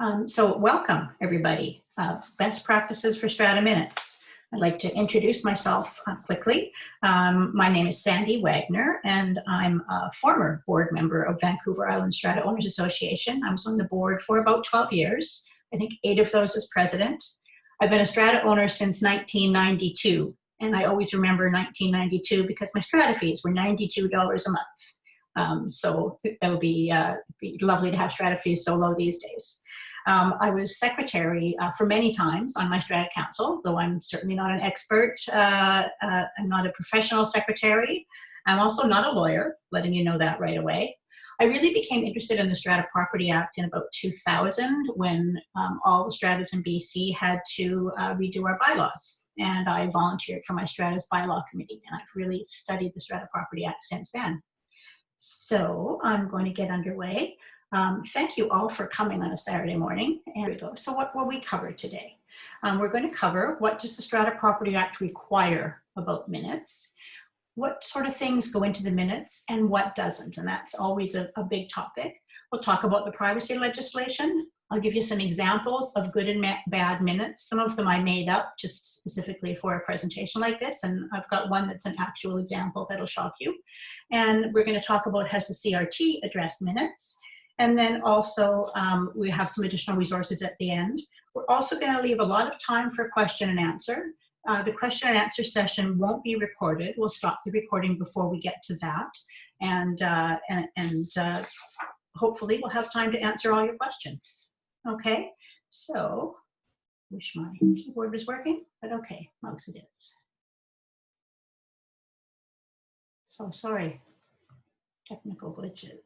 So welcome, everybody. Best practices for Strata Minutes. I'd like to introduce myself quickly. My name is Sandy Wagner, and I'm a former board member of Vancouver Island Strata Owners Association. I was on the board for about 12 years. I think 8 of those as president. I've been a Strata owner since 1992, and I always remember 1992 because my Strata fees were $92 a month. So that would be lovely to have Strata fees so low these days. I was secretary for many times on my Strata Council, though I'm certainly not an expert. I'm not a professional secretary. I'm also not a lawyer, letting you know that right away. I really became interested in the Strata Property Act in about 2000 when all the stratas in BC had to redo our bylaws. And I volunteered for my Strata's bylaw committee, and I've really studied the Strata Property Act since then. So I'm going to get underway. Thank you all for coming on a Saturday morning. And here we go. So what will we cover today? We're going to cover what does the Strata Property Act require about minutes, what sort of things go into the minutes and what doesn't, and that's always a big topic. We'll talk about the privacy legislation. I'll give you some examples of good and bad minutes. Some of them I made up just specifically for a presentation like this, and I've got one that's an actual example that'll shock you. And we're going to talk about has the CRT addressed minutes. And then also we have some additional resources at the end. We're also going to leave a lot of time for question and answer. The question and answer session won't be recorded. We'll stop the recording before we get to that. And hopefully we'll have time to answer all your questions. Okay, so wish my keyboard was working, but okay, most it is. So sorry, technical glitches.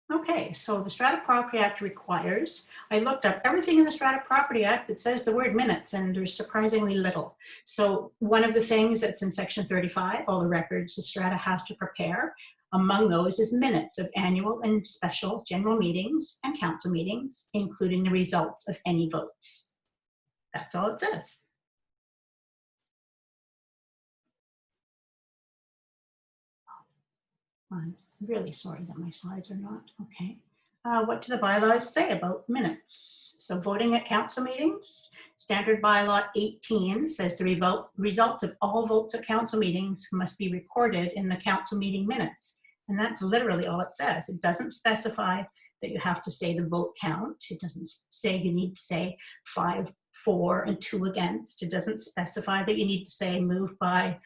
Okay, so the Strata Property Act requires, I looked up everything in the Strata Property Act that says the word minutes, and there's surprisingly little. So one of the things that's in section 35, all the records the Strata has to prepare, among those is minutes of annual and special general meetings and council meetings, including the results of any votes. That's all it says. I'm really sorry that my slides are not. Okay. What do the bylaws say about minutes? So voting at council meetings, standard bylaw 18 says the results of all votes at council meetings must be recorded in the council meeting minutes. And that's literally all it says. It doesn't specify that you have to say the vote count. It doesn't say you need to say 5 for and 2 against. It doesn't specify that you need to say moved by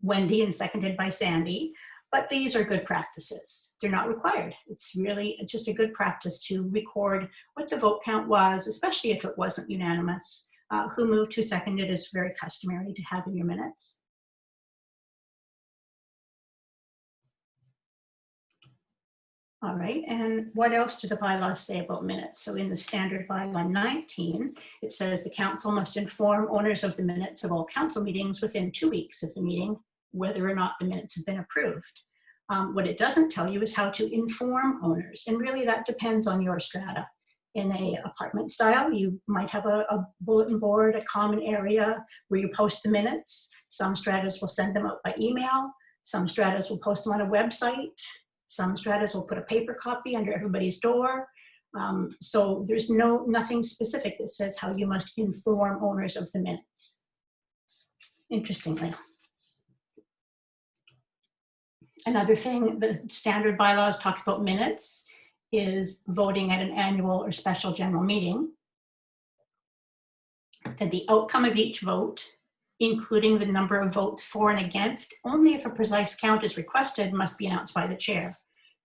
Wendy and seconded by Sandy. But these are good practices. They're not required. It's really just a good practice to record what the vote count was, especially if it wasn't unanimous. Who moved, who seconded is very customary to have in your minutes. All right, and what else do the bylaws say about minutes? So in the standard bylaw 19, it says the council must inform owners of the minutes of all council meetings within 2 weeks of the meeting, whether or not the minutes have been approved. What it doesn't tell you is how to inform owners, and really that depends on your strata. In a apartment style, you might have a bulletin board, a common area where you post the minutes. Some stratas will send them out by email. Some stratas will post them on a website. Some stratas will put a paper copy under everybody's door. So there's nothing specific that says how you must inform owners of the minutes, interestingly. Another thing the standard bylaws talks about minutes is voting at an annual or special general meeting. That the outcome of each vote, including the number of votes for and against, only if a precise count is requested, must be announced by the chair.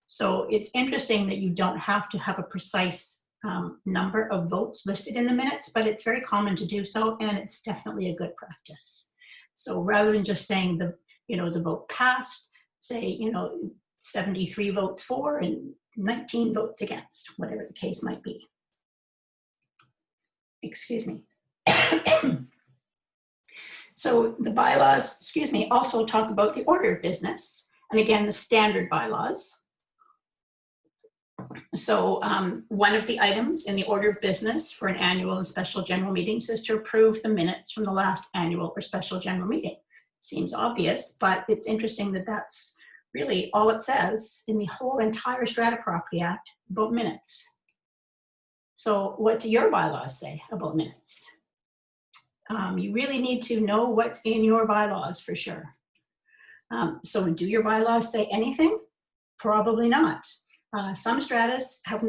So it's interesting that you don't have to have a precise number of votes listed in the minutes, but it's very common to do so, and it's definitely a good practice. So rather than just saying the vote passed, say 73 votes for and 19 votes against, whatever the case might be. Excuse me. So the bylaws, also talk about the order of business, and again, the standard bylaws. So one of the items in the order of business for an annual and special general meetings is to approve the minutes from the last annual or special general meeting. Seems obvious, but it's interesting that that's really all it says in the whole entire Strata Property Act about minutes. So what do your bylaws say about minutes? You really need to know what's in your bylaws for sure. So do your bylaws say anything? Probably not. Some stratas have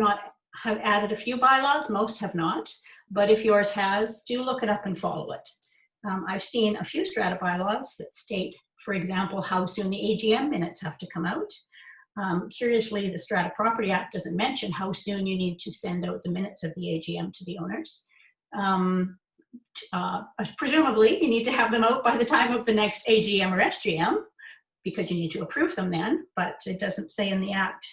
added a few bylaws, most have not, but if yours has, do look it up and follow it. I've seen a few strata bylaws that state, for example, how soon the AGM minutes have to come out. Curiously, the Strata Property Act doesn't mention how soon you need to send out the minutes of the AGM to the owners. Presumably, you need to have them out by the time of the next AGM or SGM, because you need to approve them then, but it doesn't say in the Act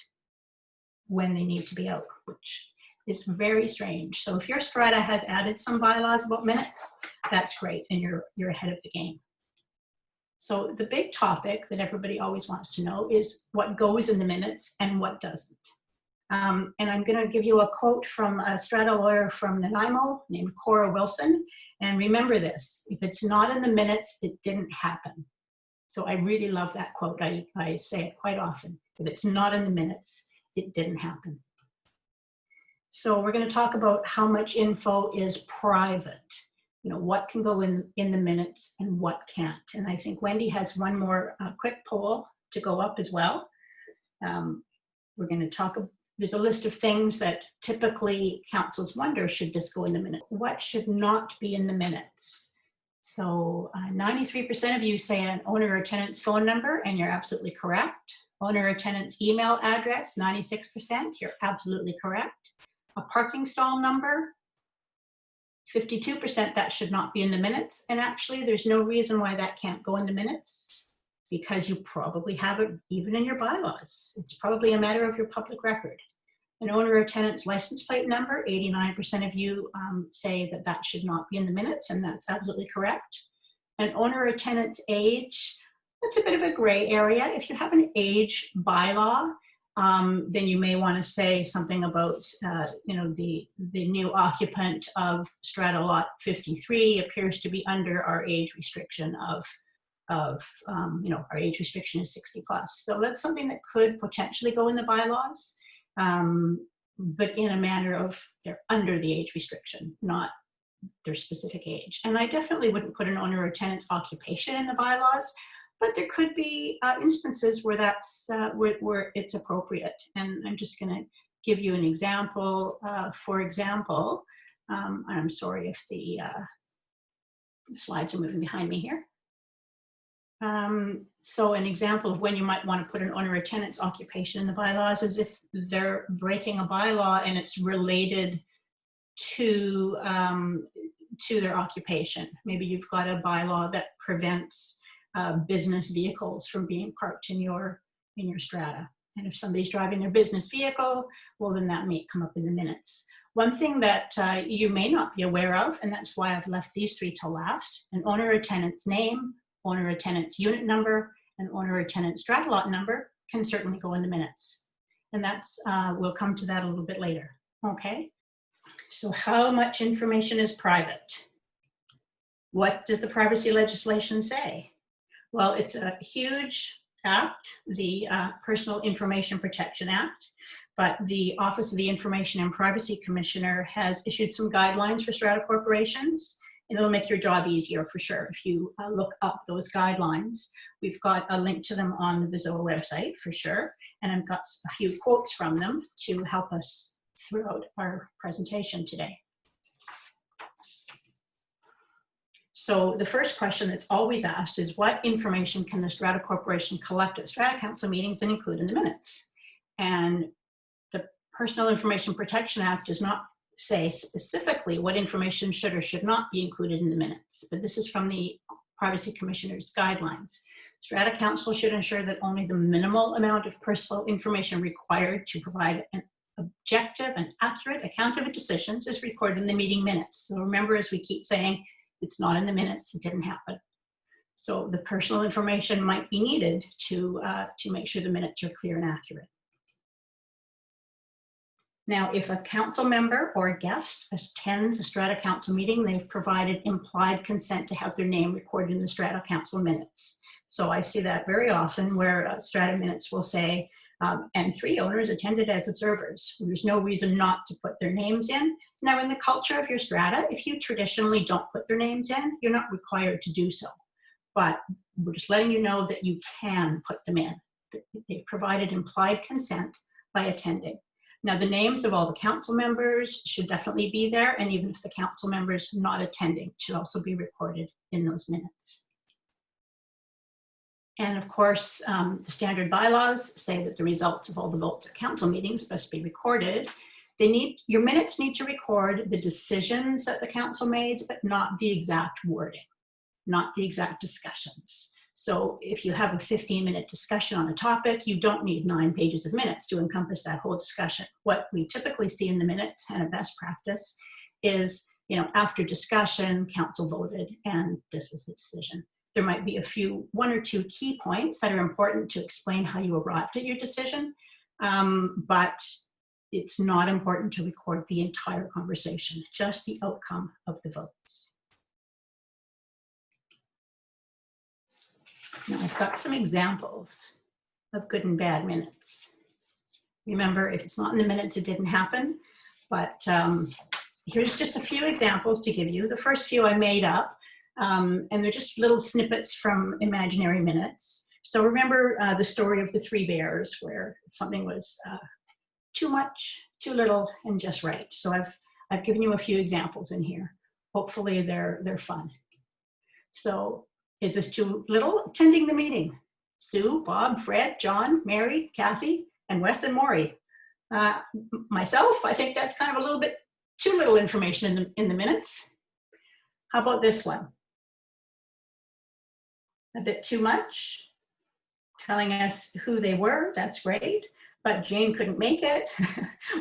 when they need to be out, which is very strange. So if your strata has added some bylaws about minutes, that's great, and you're ahead of the game. So the big topic that everybody always wants to know is what goes in the minutes and what doesn't. And I'm going to give you a quote from a strata lawyer from Nanaimo named Cora Wilson. And remember this, if it's not in the minutes, it didn't happen. So I really love that quote. I say it quite often. If it's not in the minutes, it didn't happen. So we're going to talk about how much info is private. You know, what can go in the minutes and what can't. And I think Wendy has one more quick poll to go up as well. We're going to talk, there's a list of things that typically councils wonder, should this go in the minute? What should not be in the minutes? So 93% of you say an owner or tenant's phone number, and you're absolutely correct. Owner or tenant's email address, 96%, you're absolutely correct. A parking stall number, 52%, that should not be in the minutes. And actually, there's no reason why that can't go in the minutes, because you probably have it even in your bylaws. It's probably a matter of your public record. An owner or tenant's license plate number, 89% of you say that that should not be in the minutes, and that's absolutely correct. An owner or tenant's age, that's a bit of a gray area. If you have an age bylaw, then you may want to say something about, you know, the new occupant of strata lot 53 appears to be under our age restriction you know, our age restriction is 60 plus. So that's something that could potentially go in the bylaws, but in a manner of they're under the age restriction, not their specific age. And I definitely wouldn't put an owner or tenant's occupation in the bylaws, but there could be instances where that's where it's appropriate. And I'm just going to give you an example. For example, I'm sorry if the slides are moving behind me here. So an example of when you might want to put an owner or tenant's occupation in the bylaws is if they're breaking a bylaw and it's related to their occupation. Maybe you've got a bylaw that prevents business vehicles from being parked in your strata. And if somebody's driving their business vehicle, well, then that may come up in the minutes. One thing that you may not be aware of, and that's why I've left these three till last, an owner or tenant's name, owner or tenant's unit number, and owner or tenant's strata lot number can certainly go in the minutes. And that's, we'll come to that a little bit later, okay? So how much information is private? What does the privacy legislation say? Well, it's a huge act, the Personal Information Protection Act, but the Office of the Information and Privacy Commissioner has issued some guidelines for strata corporations, and it'll make your job easier for sure if you look up those guidelines. We've got a link to them on the Visoa website for sure, and I've got a few quotes from them to help us throughout our presentation today. So the first question that's always asked is, what information can the Strata Corporation collect at Strata Council meetings and include in the minutes? And the Personal Information Protection Act does not say specifically what information should or should not be included in the minutes, but this is from the Privacy Commissioner's guidelines. Strata Council should ensure that only the minimal amount of personal information required to provide an objective and accurate account of its decisions is recorded in the meeting minutes. So remember, as we keep saying, it's not in the minutes, it didn't happen. So the personal information might be needed to make sure the minutes are clear and accurate. Now, if a council member or a guest attends a Strata Council meeting, they've provided implied consent to have their name recorded in the Strata Council minutes. So I see that very often where strata minutes will say, and 3 owners attended as observers. There's no reason not to put their names in. Now, in the culture of your strata, if you traditionally don't put their names in, you're not required to do so. But we're just letting you know that you can put them in. They've provided implied consent by attending. Now, the names of all the council members should definitely be there, and even if the council members not attending should also be recorded in those minutes. And of course, the standard bylaws say that the results of all the votes at council meetings must be recorded. Your minutes need to record the decisions that the council made, but not the exact wording, not the exact discussions. So if you have a 15-minute discussion on a topic, you don't need 9 pages of minutes to encompass that whole discussion. What we typically see in the minutes, and a best practice, is, after discussion, council voted, and this was the decision. There might be 1 or 2 key points that are important to explain how you arrived at your decision, but it's not important to record the entire conversation, just the outcome of the votes. Now I've got some examples of good and bad minutes. Remember, if it's not in the minutes, it didn't happen, but here's just a few examples to give you. The first few I made up, and they're just little snippets from imaginary minutes. So remember the story of the 3 bears, where something was too much, too little, and just right. So I've given you a few examples in here. Hopefully they're fun. So, is this too little? Attending the meeting. Sue, Bob, Fred, John, Mary, Kathy, and Wes and Maury. Myself, I think that's kind of a little bit too little information in the minutes. How about this one? A bit too much. Telling us who they were, that's great, but Jane couldn't make it.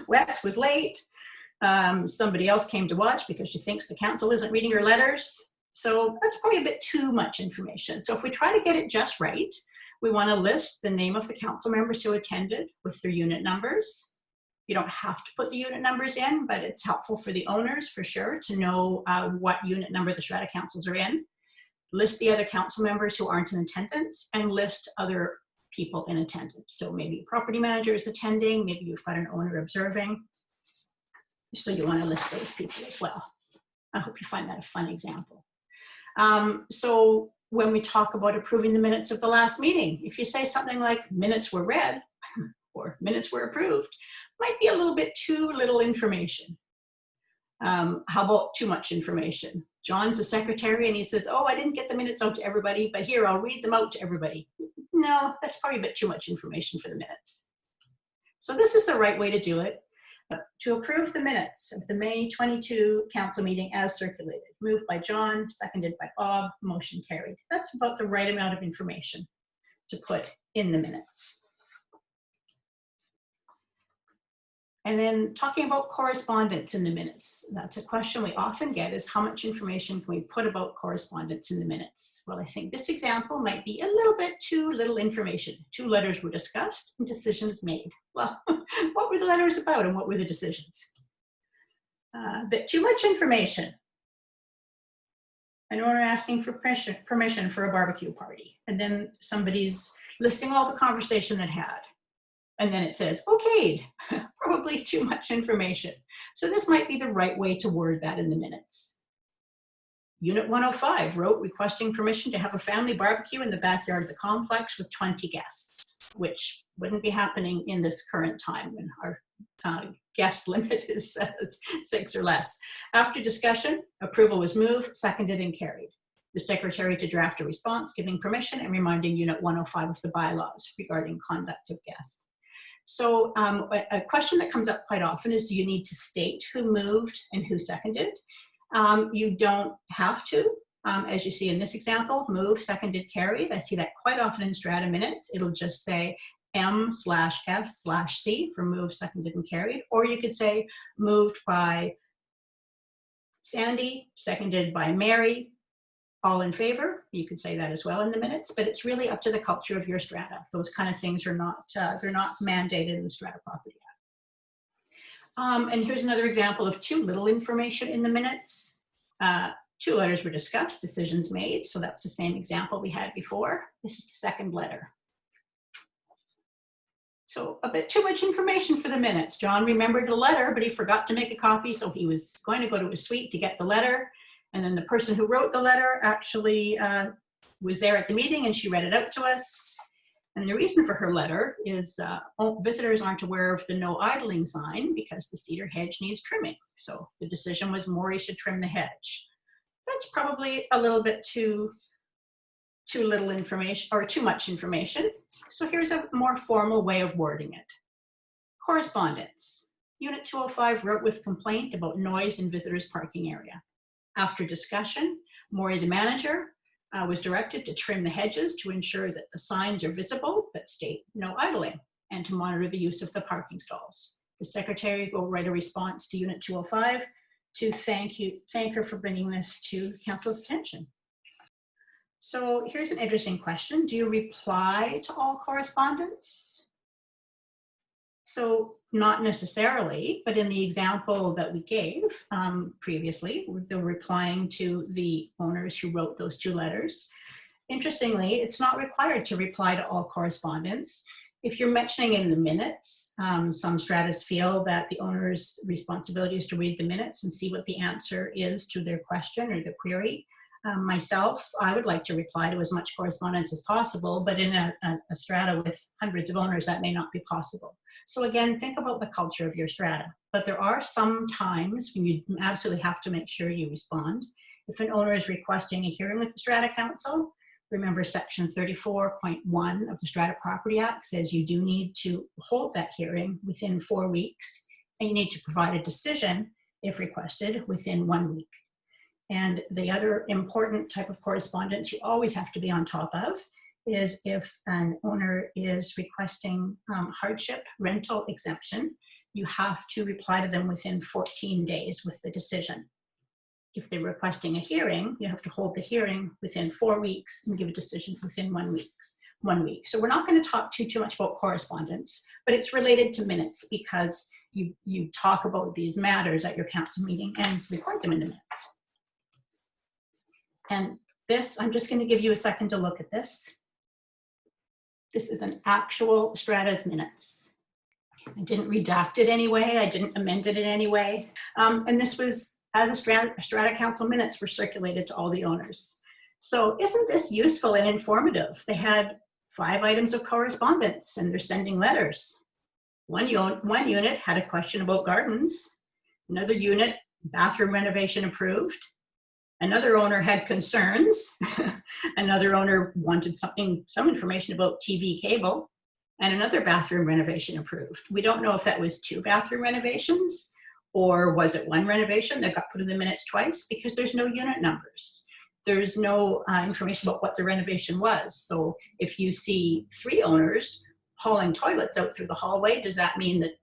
Wes was late. Somebody else came to watch because she thinks the council isn't reading her letters. So that's probably a bit too much information. So if we try to get it just right, we want to list the name of the council members who attended with their unit numbers. You don't have to put the unit numbers in, but it's helpful for the owners for sure to know what unit number the strata councils are in. List the other council members who aren't in attendance, and list other people in attendance. So maybe a property manager is attending, maybe you've got an owner observing. So you want to list those people as well. I hope you find that a fun example. So when we talk about approving the minutes of the last meeting, if you say something like minutes were read or minutes were approved, might be a little bit too little information. How about too much information? John's a secretary and he says, oh, I didn't get the minutes out to everybody, but here, I'll read them out to everybody. No, that's probably a bit too much information for the minutes. So this is the right way to do it. To approve the minutes of the May 22 council meeting as circulated. Moved by John, seconded by Bob, motion carried. That's about the right amount of information to put in the minutes. And then talking about correspondence in the minutes. That's a question we often get, is how much information can we put about correspondence in the minutes? Well, I think this example might be a little bit too little information. 2 letters were discussed and decisions made. Well, what were the letters about and what were the decisions? A bit too much information. An owner asking for permission for a barbecue party. And then somebody's listing all the conversation that had. And then it says, okayed, probably too much information. So this might be the right way to word that in the minutes. Unit 105 wrote requesting permission to have a family barbecue in the backyard of the complex with 20 guests, which wouldn't be happening in this current time when our guest limit is 6 or less. After discussion, approval was moved, seconded, and carried. The secretary to draft a response giving permission and reminding Unit 105 of the bylaws regarding conduct of guests. So a question that comes up quite often is, do you need to state who moved and who seconded? You don't have to. As you see in this example, moved, seconded, carried. I see that quite often in strata minutes. It'll just say M/F/C for moved, seconded, and carried. Or you could say moved by Sandy, seconded by Mary, all in favor. You could say that as well in the minutes, but it's really up to the culture of your strata. Those kind of things are not, they're not mandated in the Strata Property Act. And here's another example of too little information in the minutes. 2 letters were discussed, decisions made. So that's the same example we had before. This is the second letter. So a bit too much information for the minutes. John remembered the letter, but he forgot to make a copy. So he was going to go to his suite to get the letter. And then the person who wrote the letter actually was there at the meeting, and she read it out to us. And the reason for her letter is visitors aren't aware of the no idling sign because the cedar hedge needs trimming. So the decision was Maury should trim the hedge. That's probably a little bit too little information or too much information. So here's a more formal way of wording it. Correspondence. Unit 205 wrote with complaint about noise in visitors' parking area. After discussion, Maury, the manager, was directed to trim the hedges to ensure that the signs are visible but state no idling, and to monitor the use of the parking stalls. The secretary will write a response to Unit 205 to thank her for bringing this to council's attention. So here's an interesting question. Do you reply to all correspondence? So not necessarily, but in the example that we gave previously, they're replying to the owners who wrote those 2 letters. Interestingly, it's not required to reply to all correspondence. If you're mentioning in the minutes, some stratas feel that the owner's responsibility is to read the minutes and see what the answer is to their question or the query. Myself, I would like to reply to as much correspondence as possible, but in a strata with hundreds of owners, that may not be possible. So again, think about the culture of your strata. But there are some times when you absolutely have to make sure you respond. If an owner is requesting a hearing with the Strata Council, remember section 34.1 of the Strata Property Act says you do need to hold that hearing within 4 weeks, and you need to provide a decision, if requested, within 1 week. And the other important type of correspondence you always have to be on top of is if an owner is requesting hardship rental exemption, you have to reply to them within 14 days with the decision. If they're requesting a hearing, you have to hold the hearing within 4 weeks and give a decision within 1 week. So we're not going to talk too much about correspondence, but it's related to minutes because you talk about these matters at your council meeting and record them in the minutes. And this, I'm just going to give you a second to look at this. This is an actual strata's minutes. I didn't redact it anyway. I didn't amend it in any way. And this was, as a strata council minutes were circulated to all the owners. So isn't this useful and informative? They had 5 items of correspondence and they're sending letters. One unit had a question about gardens. Another unit, bathroom renovation approved. Another owner had concerns. Another owner wanted some information about TV cable, and another bathroom renovation approved. We don't know if that was 2 bathroom renovations or was it 1 renovation that got put in the minutes twice, because there's no unit numbers. There's no information about what the renovation was. So if you see 3 owners hauling toilets out through the hallway, does that mean that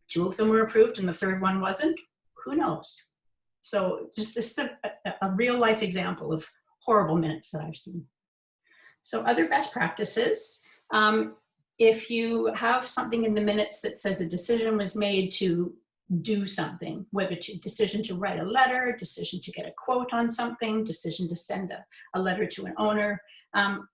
2 of them were approved and the 3rd one wasn't? Who knows? So just this is a real life example of horrible minutes that I've seen. So other best practices, if you have something in the minutes that says a decision was made to do something, whether to decision to write a letter, decision to get a quote on something, decision to send a letter to an owner,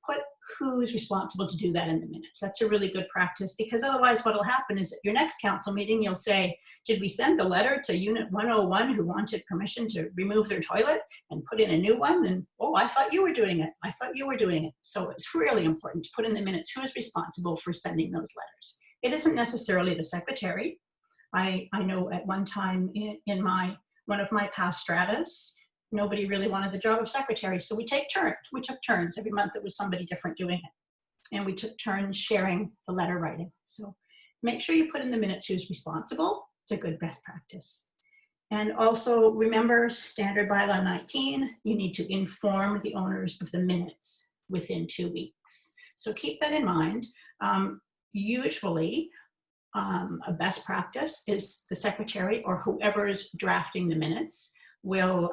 put who's responsible to do that in the minutes. That's a really good practice, because otherwise what will happen is at your next council meeting, you'll say, did we send the letter to unit 101 who wanted permission to remove their toilet and put in a new one? And, oh, I thought you were doing it. I thought you were doing it. So it's really important to put in the minutes who's responsible for sending those letters. It isn't necessarily the secretary. I know at one time in one of my past stratas, nobody really wanted the job of secretary. So we took turns. Every month it was somebody different doing it. And we took turns sharing the letter writing. So make sure you put in the minutes who's responsible. It's a good best practice. And also remember standard bylaw 19, you need to inform the owners of the minutes within 2 weeks. So keep that in mind. Usually, a best practice is the secretary or whoever is drafting the minutes will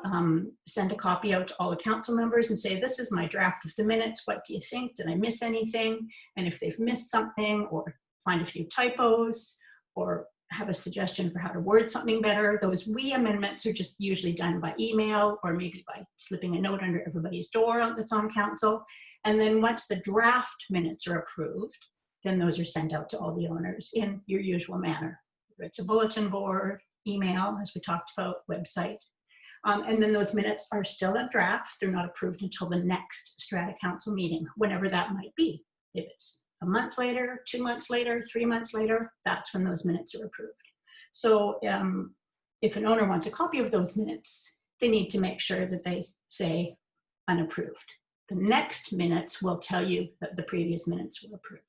send a copy out to all the council members and say, this is my draft of the minutes. What do you think? Did I miss anything? And if they've missed something or find a few typos or have a suggestion for how to word something better, those "we" amendments are just usually done by email or maybe by slipping a note under everybody's door that's on council. And then once the draft minutes are approved, then those are sent out to all the owners in your usual manner. It's a bulletin board, email, as we talked about, website. And then those minutes are still a draft. They're not approved until the next Strata Council meeting, whenever that might be. If it's a month later, 2 months later, 3 months later, that's when those minutes are approved. So if an owner wants a copy of those minutes, they need to make sure that they say unapproved. The next minutes will tell you that the previous minutes were approved.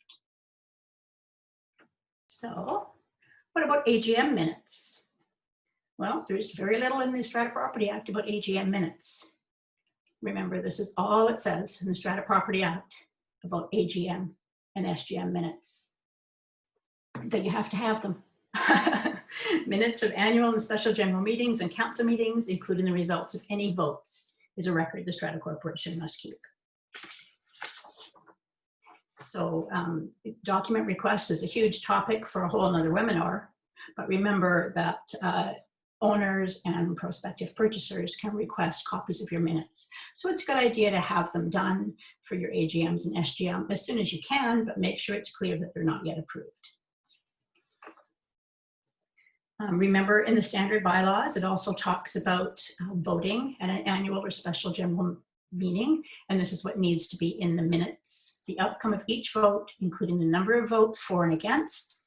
So what about AGM minutes? Well, there's very little in the Strata Property Act about AGM minutes. Remember, this is all it says in the Strata Property Act about AGM and SGM minutes, that you have to have them. Minutes of annual and special general meetings and council meetings, including the results of any votes, is a record the Strata Corporation must keep. So document requests is a huge topic for a whole another webinar, but remember that owners and prospective purchasers can request copies of your minutes. So it's a good idea to have them done for your AGMs and SGM as soon as you can, but make sure it's clear that they're not yet approved. Remember, in the standard bylaws, it also talks about voting at an annual or special general meeting, and this is what needs to be in the minutes. The outcome of each vote, including the number of votes for and against,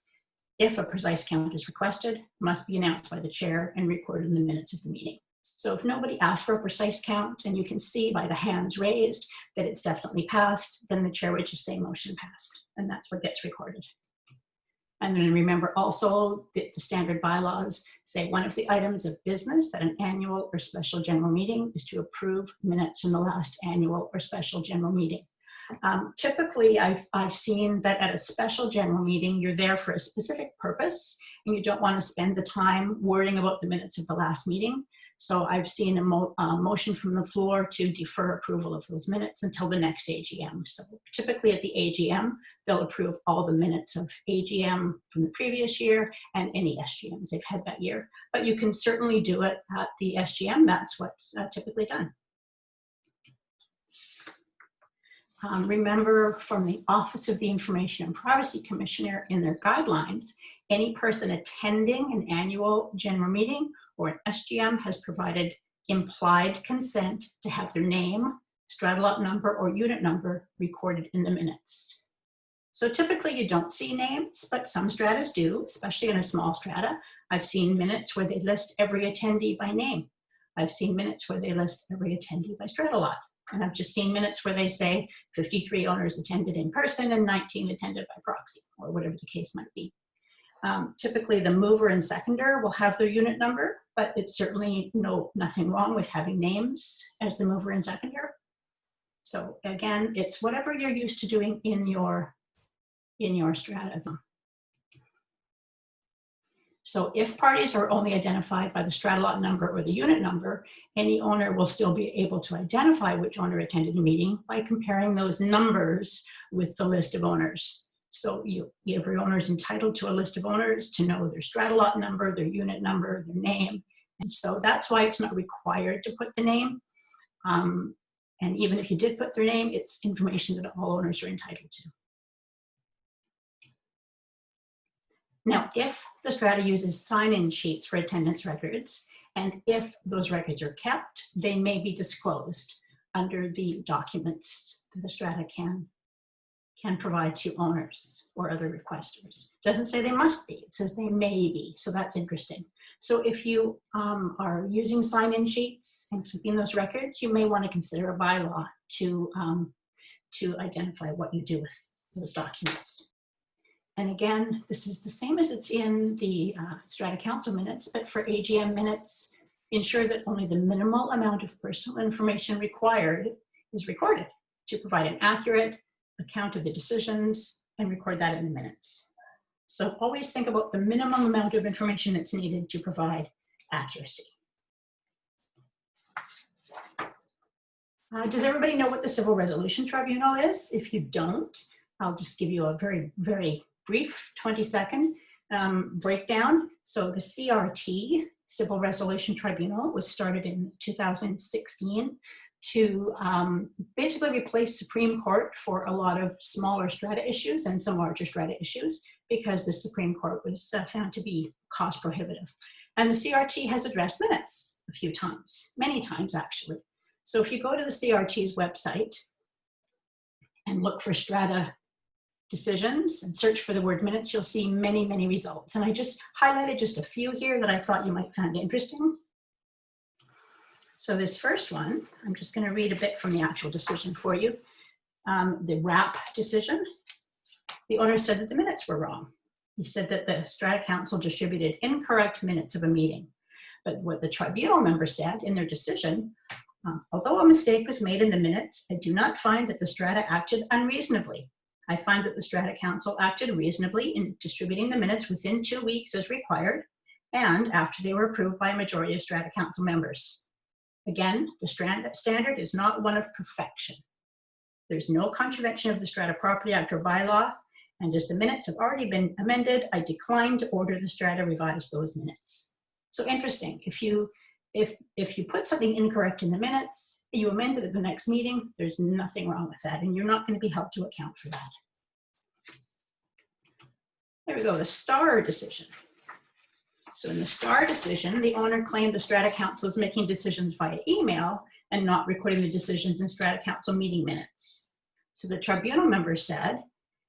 if a precise count is requested, must be announced by the chair and recorded in the minutes of the meeting. So if nobody asked for a precise count and you can see by the hands raised that it's definitely passed, then the chair would just say motion passed, and that's what gets recorded. And then remember also that the standard bylaws say one of the items of business at an annual or special general meeting is to approve minutes from the last annual or special general meeting. Typically, I've seen that at a special general meeting, you're there for a specific purpose and you don't want to spend the time worrying about the minutes of the last meeting. So I've seen a motion from the floor to defer approval of those minutes until the next AGM. So typically at the AGM, they'll approve all the minutes of AGM from the previous year and any SGMs they've had that year. But you can certainly do it at the SGM. That's what's typically done. Remember, from the Office of the Information and Privacy Commissioner in their guidelines, any person attending an annual general meeting or an SGM has provided implied consent to have their name, strata lot number, or unit number recorded in the minutes. So typically you don't see names, but some stratas do, especially in a small strata. I've seen minutes where they list every attendee by name. I've seen minutes where they list every attendee by strata lot. And I've just seen minutes where they say 53 owners attended in person and 19 attended by proxy, or whatever the case might be. Typically, the mover and seconder will have their unit number, but it's certainly nothing wrong with having names as the mover and seconder. So again, it's whatever you're used to doing in your strata. So if parties are only identified by the strata lot number or the unit number, any owner will still be able to identify which owner attended the meeting by comparing those numbers with the list of owners. So every owner is entitled to a list of owners to know their strata lot number, their unit number, their name. And so that's why it's not required to put the name. And even if you did put their name, it's information that all owners are entitled to. Now, if the strata uses sign-in sheets for attendance records, and if those records are kept, they may be disclosed under the documents that the strata can provide to owners or other requesters. It doesn't say they must be, it says they may be, so that's interesting. So if you are using sign-in sheets and keeping those records, you may want to consider a bylaw to identify what you do with those documents. And again, this is the same as it's in the Strata Council minutes, but for AGM minutes, ensure that only the minimal amount of personal information required is recorded to provide an accurate account of the decisions and record that in the minutes. So always think about the minimum amount of information that's needed to provide accuracy. Does everybody know what the Civil Resolution Tribunal is? If you don't, I'll just give you a very, very brief 20-second breakdown. So the CRT, Civil Resolution Tribunal, was started in 2016 to basically replace Supreme Court for a lot of smaller strata issues and some larger strata issues, because the Supreme Court was found to be cost prohibitive. And the CRT has addressed minutes a few times, many times actually. So if you go to the CRT's website and look for strata decisions and search for the word minutes, you'll see many, many results. And I just highlighted just a few here that I thought you might find interesting. So this first one, I'm just going to read a bit from the actual decision for you. The Rapp decision, the owner said that the minutes were wrong. He said that the Strata Council distributed incorrect minutes of a meeting. But what the tribunal member said in their decision, although a mistake was made in the minutes, I do not find that the Strata acted unreasonably. I find that the Strata Council acted reasonably in distributing the minutes within 2 weeks as required, and after they were approved by a majority of Strata Council members. Again, the standard is not one of perfection. There's no contravention of the Strata Property Act or bylaw, and as the minutes have already been amended, I decline to order the Strata revise those minutes. So interesting, if you put something incorrect in the minutes, you amend it at the next meeting, there's nothing wrong with that, and you're not going to be held to account for that. There we go, the Starr decision. So in the Starr decision, the owner claimed the Strata Council is making decisions via email and not recording the decisions in Strata Council meeting minutes. So the tribunal member said,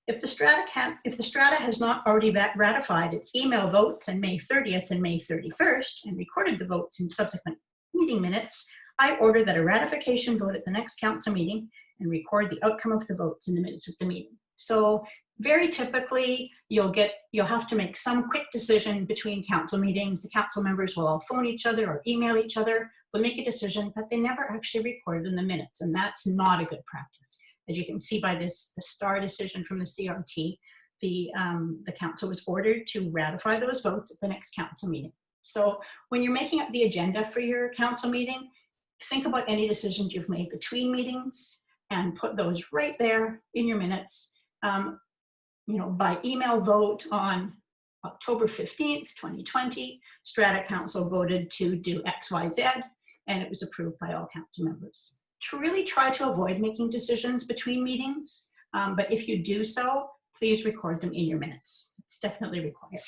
if the Strata has not already ratified its email votes on May 30th and May 31st and recorded the votes in subsequent meeting minutes, I order that a ratification vote at the next council meeting and record the outcome of the votes in the minutes of the meeting. So very typically, you'll have to make some quick decision between council meetings. The council members will all phone each other or email each other. They'll make a decision, but they never actually record in the minutes, and that's not a good practice. As you can see by the Starr decision from the CRT, the council was ordered to ratify those votes at the next council meeting. So when you're making up the agenda for your council meeting, think about any decisions you've made between meetings and put those right there in your minutes. By email vote on October 15th, 2020, Strata Council voted to do X, Y, Z, and it was approved by all council members. To really try to avoid making decisions between meetings, but if you do so, please record them in your minutes. It's definitely required.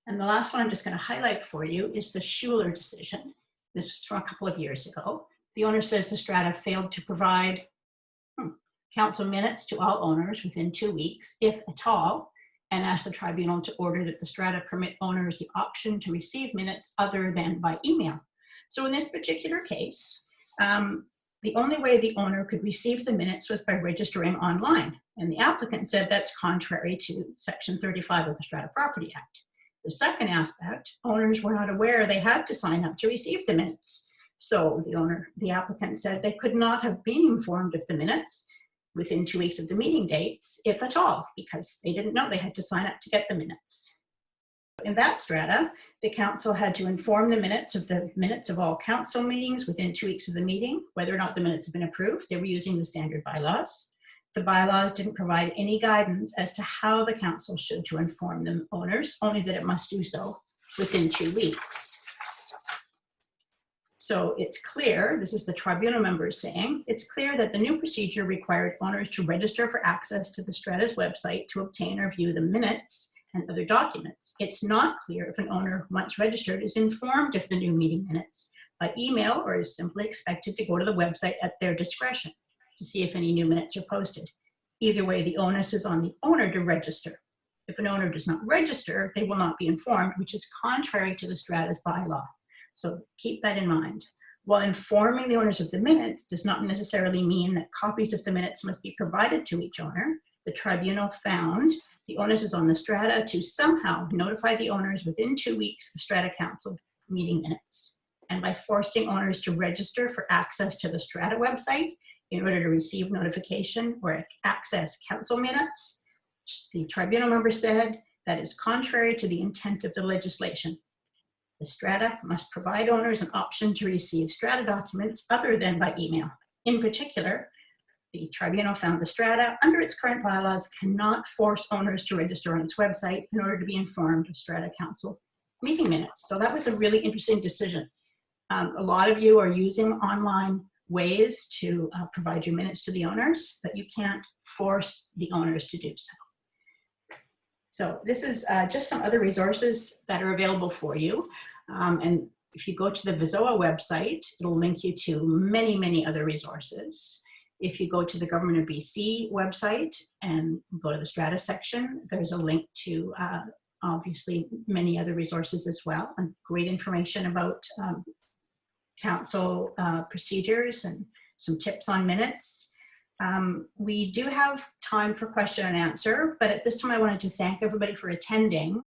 And the last one I'm just going to highlight for you is the Schuler decision. This was from a couple of years ago. The owner says the Strata failed to provide council minutes to all owners within 2 weeks, if at all, and asked the tribunal to order that the Strata permit owners the option to receive minutes other than by email. So in this particular case, the only way the owner could receive the minutes was by registering online. And the applicant said that's contrary to Section 35 of the Strata Property Act. The second aspect, owners were not aware they had to sign up to receive the minutes. So the applicant said they could not have been informed of the minutes within 2 weeks of the meeting dates, if at all, because they didn't know they had to sign up to get the minutes. In that strata, the council had to inform the minutes of all council meetings within 2 weeks of the meeting, whether or not the minutes have been approved. They were using the standard bylaws. The bylaws didn't provide any guidance as to how the council should to inform the owners, only that it must do so within 2 weeks. So it's clear, this is the tribunal members saying, it's clear that the new procedure required owners to register for access to the Strata's website to obtain or view the minutes and other documents. It's not clear if an owner, once registered, is informed of the new meeting minutes by email or is simply expected to go to the website at their discretion to see if any new minutes are posted. Either way, the onus is on the owner to register. If an owner does not register, they will not be informed, which is contrary to the Strata's bylaw. So keep that in mind. While informing the owners of the minutes does not necessarily mean that copies of the minutes must be provided to each owner, the tribunal found the onus is on the Strata to somehow notify the owners within 2 weeks of Strata Council meeting minutes. And by forcing owners to register for access to the Strata website in order to receive notification or access council minutes, the tribunal member said that is contrary to the intent of the legislation. The Strata must provide owners an option to receive Strata documents other than by email. In particular, The tribunal found the Strata, under its current bylaws, cannot force owners to register on its website in order to be informed of Strata Council meeting minutes. So that was a really interesting decision. A lot of you are using online ways to provide your minutes to the owners, but you can't force the owners to do so. So this is just some other resources that are available for you. And if you go to the VIZOA website, it'll link you to many, many other resources. If you go to the Government of BC website and go to the Strata section, there's a link to obviously many other resources as well, and great information about council procedures and some tips on minutes. We do have time for question and answer, but at this time I wanted to thank everybody for attending.